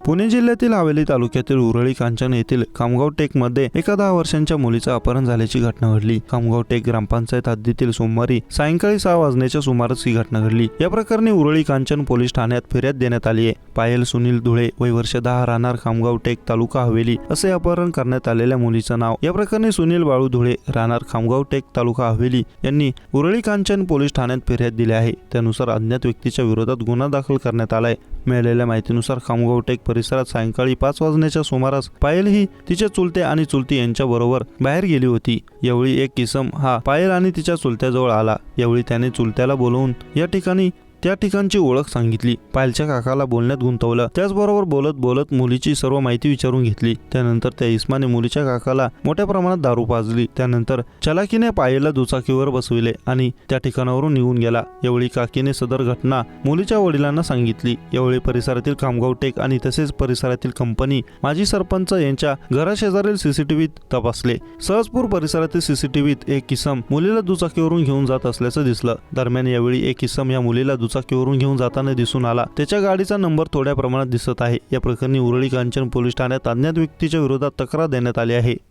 पुणे जिल्ह्यातील हवेली तालुक्यातील उरळी कांचन येथील खामगाव टेक मध्ये एका 10 वर्षांच्या मुलीचं अपहरण झाल्याची घटना घडली। खामगाव टेक ग्रामपंचायत हद्दीतील सोमवारी सायंकाळी 6 वाजण्याच्या सुमारास ही घटना घडली। या प्रकरणी उरळी कांचन पोलीस ठाण्यात फिर्याद देण्यात आली आहे। पायल सुनील धुळे, वय वर्ष 10, राहणार खामगाव टेक, तालुका हवेली असे अपहरण करण्यात आलेल्या मुलीचं नाव। या प्रकरणी सुनील बाळू धुळे, राहणार खामगाव टेक, तालुका हवेली यांनी उरळी कांचन पोलीस ठाण्यात फिर्याद दिली आहे। त्यानुसार अज्ञात व्यक्तीच्या विरोधात गुन्हा दाखल करण्यात आलाय। मिळालेल्या माहितीनुसार खामगाव टेक परिसरात सायंकाळी 5 वाजण्याच्या सुमारास पायल ही तिच्या चुलते आणि चुलती यांच्या बरोबर बाहेर गेली होती। यावेळी एक इसम हा पायल आणि तिच्या चुलत्याजवळ आला। यावेळी त्याने चुलत्याला बोलवून त्या ठिकाणची ओळख सांगितली। पायलच्या काकाला बोलण्यात गुंतवलं। त्याचबरोबर बोलत बोलत मुलीची सर्व माहिती विचारून घेतली। त्यानंतर त्या इस्माने मुलीच्या काकाला मोठ्या प्रमाणात दारू पाजली। त्यानंतर चलाकीने पायलला दुचाकीवर बसविले आणि त्या ठिकाणावरून निघून गेला। यावेळी काकीने सदर घटना मुलीच्या वडिलांना सांगितली। यावेळी परिसरातील खामगाव टेक आणि तसेच परिसरातील कंपनी, माजी सरपंच यांच्या घराशेजारील सीसीटीव्ही तपासले। सहजपूर परिसरातील सीसीटीव्हीत एक इसम मुलीला दुचाकीवरून घेऊन जात असल्याचं दिसलं। दरम्यान यावेळी एक इसम या मुलीला दुचाकीवरून घेऊन जाताना दिसून आला। त्याच्या गाडीचा नंबर थोड्या प्रमाणात दिसत आहे। या प्रकरणी उरळी कांचन पोलीस ठाण्यात अज्ञात व्यक्तीच्या विरोधात तक्रार देण्यात आली आहे।